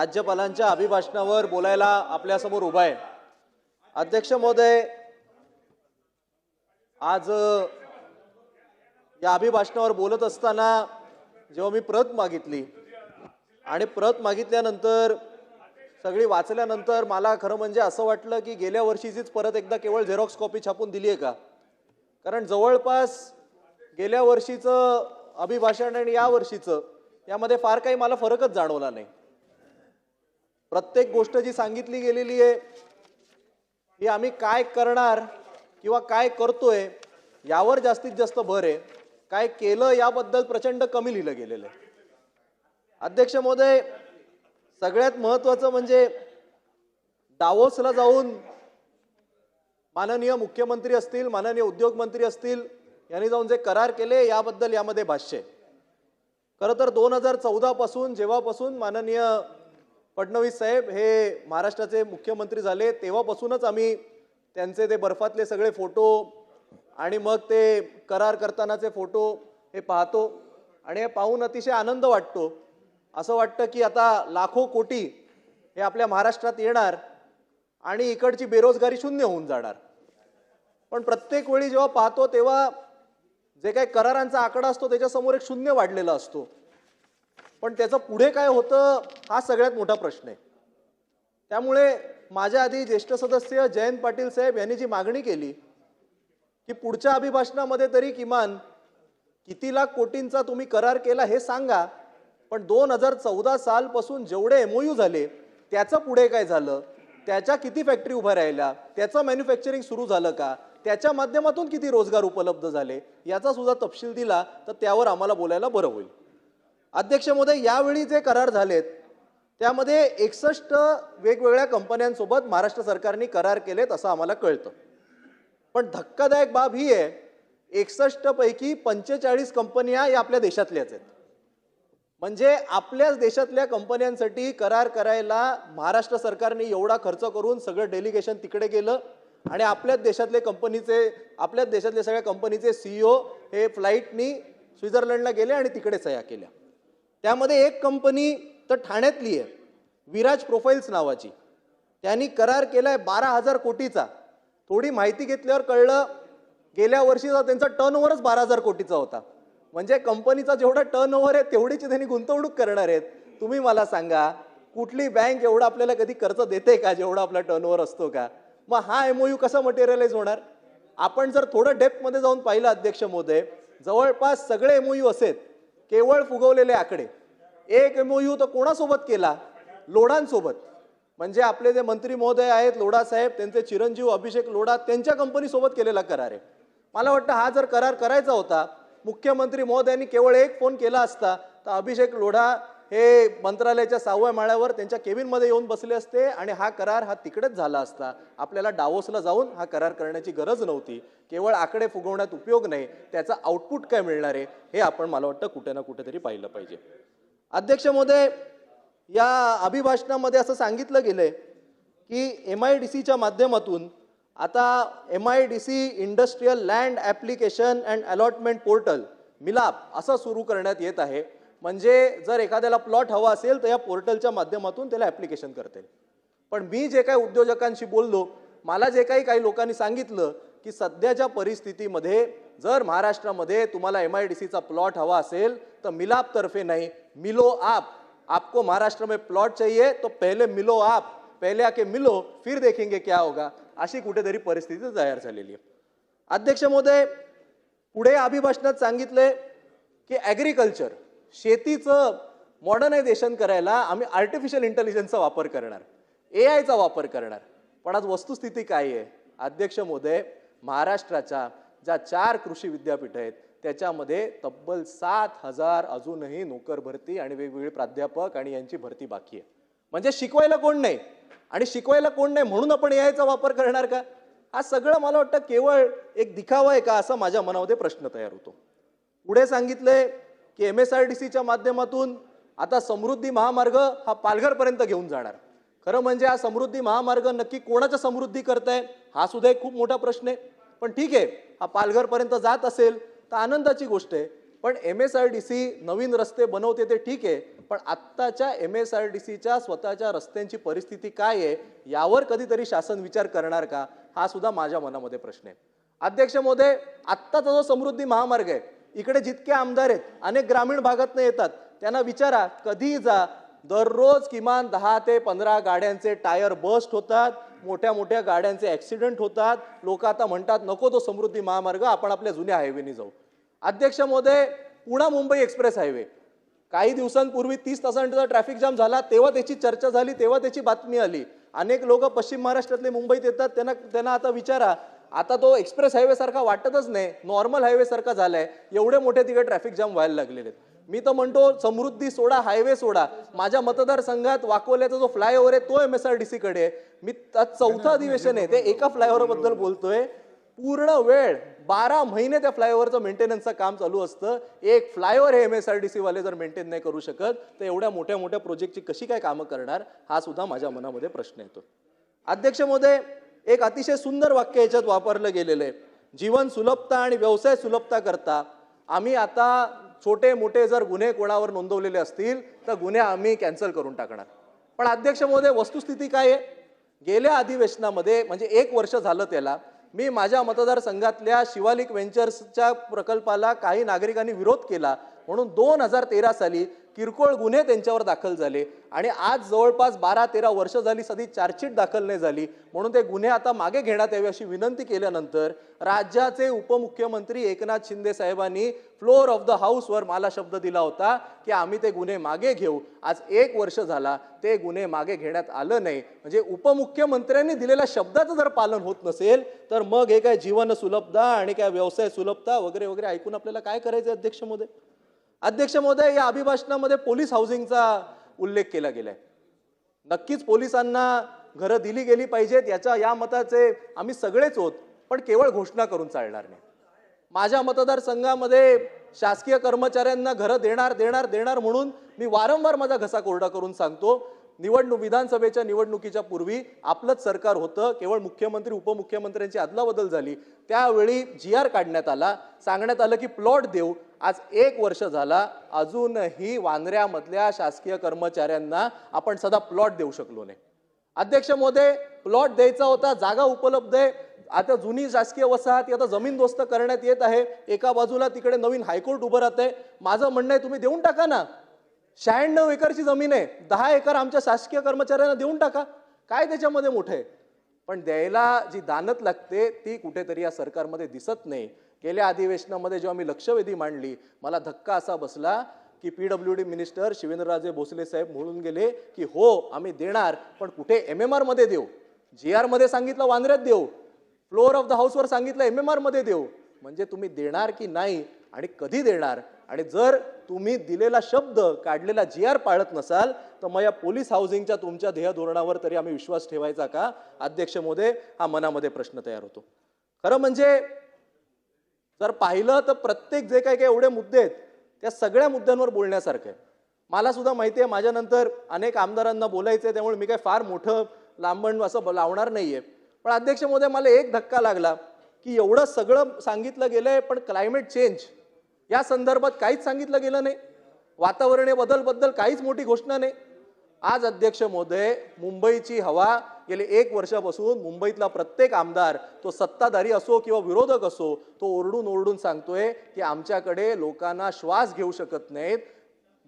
राज्यपालांच्या अभिभाषणावर बोलायला आपल्यासमोर उभा आहे। अध्यक्ष महोदय, आज या अभिभाषणावर बोलत असताना जेव्हा मी प्रत मागितली आणि प्रत मागितल्यानंतर सगळी वाचल्यानंतर मला खरं म्हणजे असं वाटलं की गेल्या वर्षीचीच परत एकदा केवळ झेरॉक्स कॉपी छापून दिली आहे का? कारण जवळपास गेल्या वर्षीचं अभिभाषण आणि या वर्षीचं यामध्ये फार काही मला फरकच जाणवला नाही। प्रत्येक गोष्ट जी सांगितली गेलेली आहे ही आम्ही काय करणार किंवा काय करतोय यावर जास्तीत जास्त भर आहे, काय केलं याबद्दल प्रचंड कमी लिहिलं गेलेलं आहे। अध्यक्ष महोदय, सगळ्यात महत्त्वाचं म्हणजे दावोसला जाऊन माननीय मुख्यमंत्री असतील, माननीय उद्योग मंत्री असतील यांनी जाऊन जे करार केले याबद्दल यामध्ये भाष्य आहे। खरं तर 2014 पासून जेव्हापासून माननीय फडणवीस साहेब हे महाराष्ट्राचे मुख्यमंत्री झाले तेव्हापासूनच आम्ही त्यांचे ते बर्फातले सगळे फोटो आणि मग ते करार करतानाचे फोटो हे पाहतो आणि हे पाहून अतिशय आनंद वाटतो। असं वाटतं की आता लाखो कोटी हे आपल्या महाराष्ट्रात येणार आणि इकडची बेरोजगारी शून्य होऊन जाणार। पण प्रत्येक वेळी जेव्हा पाहतो तेव्हा जे काही करारांचा आकडा असतो त्याच्यासमोर एक शून्य वाढलेला असतो, पण त्याचं पुढे काय होतं हा सगळ्यात मोठा प्रश्न आहे। त्यामुळे माझ्या आधी ज्येष्ठ सदस्य जयंत पाटील साहेब यांनी जी मागणी केली की पुढच्या अभिभाषणामध्ये तरी किमान किती लाख कोटींचा तुम्ही करार केला हे सांगा, पण 2014 सालपासून जेवढे MOU झाले त्याचं पुढे काय झालं, त्याच्या किती फॅक्टरी उभ्या राहिल्या, त्याचं मॅन्युफॅक्चरिंग सुरू झालं का, त्याच्या माध्यमातून किती रोजगार उपलब्ध झाले याचा सुद्धा तपशील दिला तर त्यावर आम्हाला बोलायला बरं होईल। अध्यक्ष महोदय, यावेळी जे करार झालेत त्यामध्ये 61 वेगवेगळ्या कंपन्यांसोबत महाराष्ट्र सरकारने करार केलेत असं आम्हाला कळतं। पण धक्कादायक बाब ही आहे 61 पैकी 45 कंपन्या या आपल्या देशातल्याच आहेत। म्हणजे आपल्याच देशातल्या कंपन्यांसाठी करार करायला महाराष्ट्र सरकारने एवढा खर्च करून सगळं डेलिगेशन तिकडे गेलं आणि आपल्याच देशातले सगळ्या कंपनीचे CEO हे फ्लाईटनी स्वित्झर्लंडला गेले आणि तिकडे सह्या केल्या। त्यामध्ये एक कंपनी तर ठाण्यातली आहे, विराज प्रोफाइल्स नावाची, त्यांनी करार केलाय 12,000 कोटीचा। थोडी माहिती घेतल्यावर कळलं गेल्या वर्षीचा त्यांचा टर्नओव्हरच 12,000 कोटीचा होता। म्हणजे कंपनीचा जेवढा टर्नओव्हर आहे तेवढीच त्यांनी गुंतवणूक करणार आहेत। तुम्ही मला सांगा कुठली बँक एवढा आपल्याला कधी कर्ज देते का जेवढा आपला टर्नओव्हर असतो का? मग हा MOU कसा मटेरियलाइज होणार? आपण जर थोडं डेप्थमध्ये जाऊन पाहिलं अध्यक्ष महोदय, जवळपास सगळे MOU असेल केवळ फुगवलेले आकडे। एक MOU तर कोणासोबत केला? लोढांसोबत। म्हणजे आपले जे मंत्री महोदय आहेत लोढा साहेब, त्यांचे चिरंजीव अभिषेक लोढा त्यांच्या कंपनीसोबत केलेला करार आहे। मला वाटतं हा जर करार करायचा होता मुख्यमंत्री महोदयांनी केवळ एक फोन केला असता तर अभिषेक लोढा हे मंत्रालयाच्या 6व्या माळ्यावर त्यांच्या केबिनमध्ये येऊन बसले असते आणि हा करार हा तिकडेच झाला असता। आपल्याला डावोसला जाऊन हा करार करण्याची गरज नव्हती। केवळ आकडे फुगवण्यात उपयोग नाही, त्याचा आउटपुट काय मिळणार आहे हे आपण मला वाटतं कुठे ना कुठेतरी पाहिलं पाहिजे। अध्यक्ष महोदय, या अभिभाषणामध्ये असं सांगितलं गेलंय की MIDCच्या माध्यमातून आता MIDC industrial land application and allotment portal मिलाप असं सुरू करण्यात येत आहे। म्हणजे जर एखाद्याला प्लॉट हवा असेल तर या पोर्टलच्या माध्यमातून त्याला ॲप्लिकेशन करता येईल। पण मी जे काही उद्योजकांशी बोललो, मला जे काही लोकांनी सांगितलं की सध्याच्या परिस्थितीमध्ये जर महाराष्ट्रामध्ये तुम्हाला MIDCचा प्लॉट हवा असेल तर मिलाप तर्फे नहीं, मिलो आप। आपको महाराष्ट्र में प्लॉट चाहिए तो पहले मिलो आप, पहले आके मिलो फिर देखेंगे क्या होगा, अशी कुठेतरी परिस्थिती तयार झालेली आहे। अध्यक्ष महोदय, पुढे अभिभाषणात सांगितले की ॲग्रिकल्चर शेतीचं मॉडर्नायझेशन करायला आम्ही आर्टिफिशियल इंटेलिजन्सचा वापर करणार, AIचा वापर करणार। पण आज वस्तुस्थिती काय आहे अध्यक्ष महोदय? महाराष्ट्राच्या ज्या 4 कृषी विद्यापीठ आहेत त्याच्यामध्ये तब्बल 7,000 अजूनही नोकर भरती आणि वेगवेगळे प्राध्यापक आणि यांची भरती बाकी आहे। म्हणजे शिकवायला कोण नाही आणि शिकवायला कोण नाही म्हणून आपण AIचा वापर करणार का? हा सगळं मला वाटतं केवळ एक दिखावा आहे का असं माझ्या मनामध्ये प्रश्न तयार होतो। पुढे सांगितलंय की MSRDCच्या माध्यमातून आता समृद्धी महामार्ग हा पालघरपर्यंत घेऊन जाणार। खरं म्हणजे हा समृद्धी महामार्ग नक्की कोणाच्या समृद्धी करताय हा सुद्धा एक खूप मोठा प्रश्न आहे। पण ठीक आहे, हा पालघरपर्यंत जात असेल तर आनंदाची गोष्ट आहे। पण MSRDC नवीन रस्ते बनवते ते ठीक आहे, पण आत्ताच्या MSRDCच्या स्वतःच्या रस्त्यांची परिस्थिती काय आहे यावर कधीतरी शासन विचार करणार का, हा सुद्धा माझ्या मनामध्ये प्रश्न आहे. अध्यक्ष महोदय, आत्ताचा जो समृद्धी महामार्ग आहे, इकडे जितके आमदार आहेत अनेक ग्रामीण भागातून येतात, त्यांना विचारा कधी जा, दररोज किमान 10 ते 15 गाड्यांचे टायर बस्ट होतात, मोठ्या मोठ्या गाड्यांचे ऍक्सिडेंट होतात. लोक आता म्हणतात नको तो समृद्धी महामार्ग, आपण आपल्या जुन्या हायवेनी जाऊ. अध्यक्ष महोदय, पुणे मुंबई एक्सप्रेस हायवे काही दिवसांपूर्वी 30 तासांचा ट्रॅफिक जाम झाला, तेव्हा त्याची चर्चा झाली, तेव्हा त्याची बातमी आली. अनेक लोक पश्चिम महाराष्ट्रातले मुंबईत येतात, त्यांना आता विचारा, आता तो एक्सप्रेस हायवे सारखा वाटतच नाही, नॉर्मल हायवे सारखा झालाय. एवढे मोठे तिकडे ट्रॅफिक जाम व्हायला लागलेले आहेत. मी तर म्हणतो समृद्धी सोडा, हायवे सोडा, माझ्या मतदारसंघात वाकोल्याचा जो फ्लायओव्हर आहे तो MSRDC कडे आहे. मी चौथा अधिवेशन आहे ते एका फ्लायओव्हर बद्दल बोलतोय. पूर्ण वेळ 12 महिने त्या फ्लायओव्हरचं मेंटेनन्सचं काम चालू असतं. एक फ्लायओव्हर हे MSRDC वाले जर मेंटेन नाही करू शकत तर एवढ्या मोठ्या मोठ्या प्रोजेक्टची कशी काय कामं करणार, हा सुद्धा माझ्या मनामध्ये प्रश्न येतो. अध्यक्ष महोदय, एक अतिशय सुंदर वाक्य याच्यात वापरलं गेलेलं आहे, जीवन सुलभता आणि व्यवसाय सुलभता करता आम्ही आता छोटे मोठे जर गुन्हे कोणावर नोंदवलेले असतील तर गुन्हे आम्ही कॅन्सल करून टाकणार. पण अध्यक्ष महोदय, वस्तुस्थिती काय आहे, गेल्या अधिवेशनामध्ये म्हणजे 1 वर्ष झालं त्याला, मी माझ्या मतदारसंघातल्या शिवालिक व्हेंचर्सच्या प्रकल्पाला काही नागरिकांनी विरोध केला म्हणून 2013 साली किरकोळ गुन्हे त्यांच्यावर दाखल झाले आणि आज जवळपास 12-13 वर्ष झाली सदी चार्जशीट दाखल नाही झाली, म्हणून ते गुन्हे आता मागे घेण्यात यावे अशी विनंती केल्यानंतर राज्याचे उपमुख्यमंत्री एकनाथ शिंदे साहेबांनी फ्लोअर ऑफ द हाऊसवर मला शब्द दिला होता की आम्ही ते गुन्हे मागे घेऊ. आज 1 वर्ष झाला ते गुन्हे मागे घेण्यात आलं नाही. म्हणजे उपमुख्यमंत्र्यांनी दिलेल्या शब्दाचं जर पालन होत नसेल तर मग हे काय जीवन सुलभता आणि काय व्यवसाय सुलभता वगैरे वगैरे ऐकून आपल्याला काय करायचं. अध्यक्ष महोदय, अध्यक्ष महोदय, या अभिभाषणामध्ये पोलीस हाऊसिंगचा उल्लेख केला गेलाय. नक्कीच पोलिसांना घरं दिली गेली पाहिजेत, या मताचे आम्ही सगळेच आहोत, पण केवळ घोषणा करून चालणार नाही. माझ्या मतदारसंघामध्ये शासकीय कर्मचाऱ्यांना घरं देणार देणार देणार म्हणून मी वारंवार माझा घसा कोरडा करून सांगतो. विधानसभेच्या निवडणुकीच्या पूर्वी आपलंच सरकार होतं, केवळ मुख्यमंत्री उपमुख्यमंत्र्यांची अदलाबदल झाली, त्यावेळी GR काढण्यात आला, सांगण्यात आलं की प्लॉट देऊ. आज 1 वर्ष झाला, अजूनही वांद्र्यामधल्या शासकीय कर्मचाऱ्यांना आपण सदा प्लॉट देऊ शकलो नाही. अध्यक्ष महोदय, प्लॉट द्यायचा होता, जागा उपलब्ध आहे, आता जुनी शासकीय वसाहत आता जमीनदोस्त करण्यात येत आहे, एका बाजूला तिकडे नवीन हायकोर्ट उभं राहतंय. माझं म्हणणं आहे तुम्ही देऊन टाका ना, 96 एकरची जमीन आहे, 10 एकर आमच्या शासकीय कर्मचाऱ्यांना देऊन टाका, काय त्याच्यामध्ये मोठं आहे. पण द्यायला जी दानत लागते ती कुठेतरी या सरकारमध्ये दिसत नाही. गेल्या अधिवेशनामध्ये जेव्हा मी लक्षवेधी मांडली, मला धक्का असा बसला की PWD मिनिस्टर शिवेंद्रराजे भोसले साहेब म्हणून गेले की हो आम्ही देणार, पण कुठे MMR मध्ये देऊ, GR मध्ये सांगितलं वांद्र्यात देऊ, फ्लोअर ऑफ द हाऊसवर सांगितलं MMR मध्ये देऊ. म्हणजे तुम्ही देणार की नाही आणि कधी देणार, आणि जर तुम्ही दिलेला शब्द काढलेला GR पाळत नसाल तर मग या पोलीस हाऊसिंगच्या तुमच्या ध्येय धोरणावर तरी आम्ही विश्वास ठेवायचा का. अध्यक्ष महोदय, हा मनामध्ये प्रश्न तयार होतो. खरं म्हणजे जर पाहिलं तर प्रत्येक जे काही एवढे मुद्दे आहेत त्या सगळ्या मुद्द्यांवर बोलण्यासारखं आहे. मला सुद्धा माहिती आहे माझ्यानंतर अनेक आमदारांना बोलायचं, त्यामुळे मी काय फार मोठं लांबण असं लावणार नाहीये. पण अध्यक्ष महोदय, मला एक धक्का लागला की एवढं सगळं सांगितलं गेलंय पण क्लायमेट चेंज या संदर्भात काहीच सांगितलं गेलं नाही, वातावरणीय बदल काहीच मोठी घोषणा नाही. आज अध्यक्ष महोदय, मुंबईची हवा गेले 1 वर्षापासून मुंबईतला प्रत्येक आमदार, तो सत्ताधारी असो किंवा विरोधक असो, तो ओरडून ओरडून सांगतोय की आमच्याकडे लोकांना श्वास घेऊ शकत नाहीत.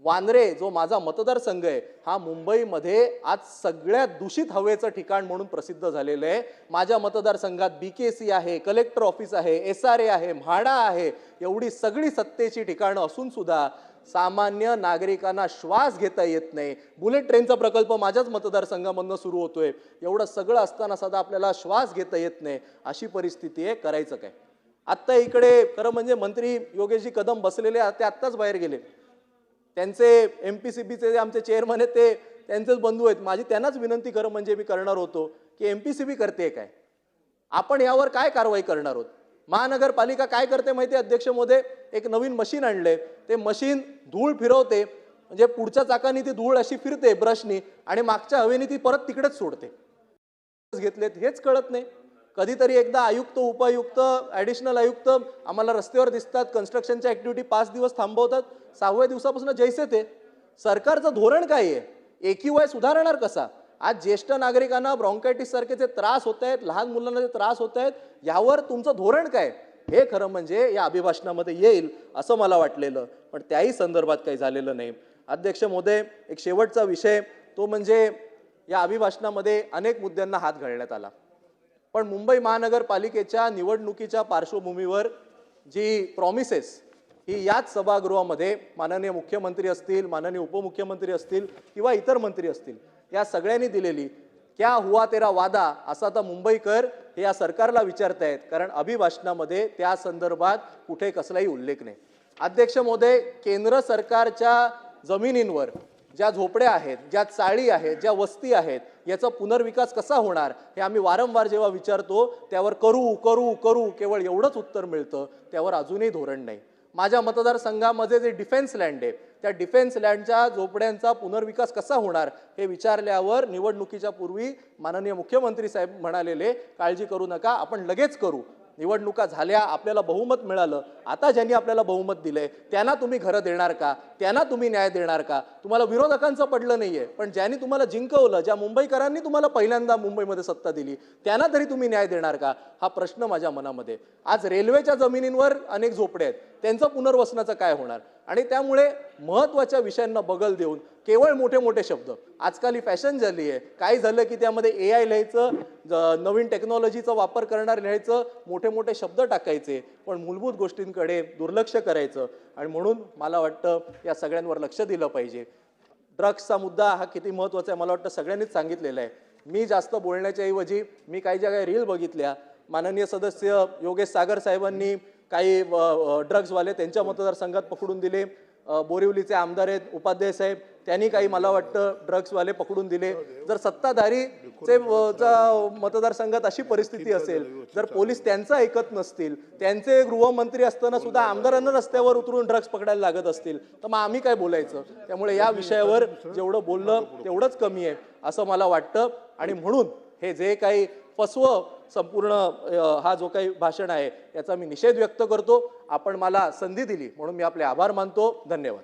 वांद्रे जो माझा मतदारसंघ आहे हा मुंबईमध्ये आज सगळ्यात दूषित हवेचं ठिकाण म्हणून प्रसिद्ध झालेलं आहे. माझ्या मतदारसंघात BKC आहे, कलेक्टर ऑफिस आहे, SRA आहे, म्हाडा आहे, एवढी सगळी सत्तेची ठिकाणं असून सुद्धा सामान्य नागरिकांना श्वास घेता येत नाही. बुलेट ट्रेनचा प्रकल्प माझ्याच मतदारसंघामधून सुरू होतोय, एवढं सगळं असताना सुद्धा आपल्याला श्वास घेता येत नाही, अशी परिस्थिती आहे. करायचं काय. आत्ता इकडे खरं म्हणजे मंत्री योगेशजी कदम बसलेले, ते आत्ताच बाहेर गेले. त्यांचे MPCBचे आमचे चेअरमन आहेत ते त्यांचेच बंधू आहेत. माझी त्यांनाच विनंती खरं म्हणजे मी करणार होतो की MPCB करते काय, आपण यावर काय कारवाई करणार आहोत. महानगरपालिका काय करते माहिती आहे अध्यक्ष महोदय, एक नवीन मशीन आणले, ते मशीन धूळ फिरवते, म्हणजे पुढच्या चाकाने ती धूळ अशी फिरते ब्रशनी आणि मागच्या हवेने ती परत तिकडेच सोडते. घेतलेत हेच कळत नाही. कधीतरी एकदा आयुक्त, उपायुक्त, ॲडिशनल आयुक्त आम्हाला रस्त्यावर दिसतात, कन्स्ट्रक्शनच्या ॲक्टिव्हिटी 5 दिवस थांबवतात, 6व्या दिवसापासून जैसे ते. सरकारचं धोरण काय आहे? AQI सुधारणार कसा? आज ज्येष्ठ नागरिकांना ब्रॉन्कायटिस सारखेचे त्रास होत आहेत, लहान मुलांना जे त्रास होत आहेत, यावर तुमचं धोरण काय? हे खरं म्हणजे या अभिभाषणामध्ये येईल असं मला वाटलेलं, पण त्याही संदर्भात काही झालेलं नाही. अध्यक्ष महोदय, एक शेवटचा विषय तो म्हणजे या अभिभाषणामध्ये अनेक मुद्द्यांना हात घालण्यात आला, पण मुंबई महानगरपालिकेच्या निवडणुकीच्या पार्श्वभूमीवर जी प्रॉमिसेस ही याच सभागृहामध्ये माननीय मुख्यमंत्री असतील, माननीय उपमुख्यमंत्री असतील किंवा इतर मंत्री असतील, या सगळ्यांनी दिलेली क्या हुआ तेरा वादा असा आता मुंबईकर हे या सरकारला विचारतायत, कारण अभिभाषणामध्ये त्या संदर्भात कुठे कसलाही उल्लेख नाही. अध्यक्ष महोदय, केंद्र सरकारच्या जमिनींवर ज्या झोपड्या आहेत, ज्या चाळी आहेत, ज्या वस्ती आहेत, याचा पुनर्विकास कसा होणार हे आम्ही वारंवार जेव्हा विचारतो त्यावर करू करू करू केवळ एवढंच उत्तर मिळतं, त्यावर अजूनही धोरण नाही. माझ्या मतदारसंघामध्ये जे डिफेन्स लँड आहे त्या डिफेन्स लँडच्या झोपड्यांचा पुनर्विकास कसा होणार हे विचारल्यावर निवडणुकीच्या पूर्वी माननीय मुख्यमंत्री साहेब म्हणालेले, काळजी करू नका, आपण लगेच करू. निवडणुका झाल्या, आपल्याला बहुमत मिळालं, आता ज्यांनी आपल्याला बहुमत दिलंय त्यांना तुम्ही घरं देणार का? त्यांना तुम्ही न्याय देणार का? तुम्हाला विरोधकांचं पडलं नाहीये, पण ज्यांनी तुम्हाला जिंकवलं, ज्या मुंबईकरांनी तुम्हाला पहिल्यांदा मुंबईमध्ये सत्ता दिली, त्यांना तरी तुम्ही न्याय देणार का? हा प्रश्न माझ्या मनामध्ये. आज रेल्वेच्या जमिनींवर अनेक झोपडे आहेत, त्यांचं पुनर्वसनाचं काय होणार? आणि त्यामुळे महत्त्वाच्या विषयांना बगल देऊन केवळ मोठे मोठे शब्द, आजकाल ही फॅशन झाली आहे. काय झालं की त्यामध्ये AI लिहायचं, नवीन टेक्नॉलॉजीचा वापर करणार लिहायचं, मोठे मोठे शब्द टाकायचे, पण मूलभूत गोष्टींकडे दुर्लक्ष करायचं. आणि म्हणून मला वाटतं या सगळ्यांवर लक्ष दिलं पाहिजे. ड्रग्सचा मुद्दा हा किती महत्त्वाचा आहे मला वाटतं सगळ्यांनीच सांगितलेलं आहे. मी जास्त बोलण्याच्या ऐवजी मी काही ज्या रील बघितल्या, माननीय सदस्य योगेश सागर साहेबांनी काही ड्रग्सवाले त्यांच्या मतदारसंघात पकडून दिले, बोरिवलीचे आमदार आहेत उपाध्याय साहेब, त्यांनी काही मला वाटतं ड्रग्सवाले पकडून दिले. जर सत्ताधारीचे मतदारसंघात अशी परिस्थिती असेल, जर पोलीस त्यांचं ऐकत नसतील, त्यांचे गृहमंत्री असताना सुद्धा आमदारांना रस्त्यावर उतरून ड्रग्स पकडायला लागत असतील, तर मग आम्ही काय बोलायचं? त्यामुळे या विषयावर जेवढं बोललं तेवढंच कमी आहे असं मला वाटतं. आणि म्हणून हे जे काही फसवं संपूर्ण हा जो काही भाषण आहे याचा मी निषेध व्यक्त करतो. आपण मला संधी दिली म्हणून मी आपले आभार मानतो. धन्यवाद.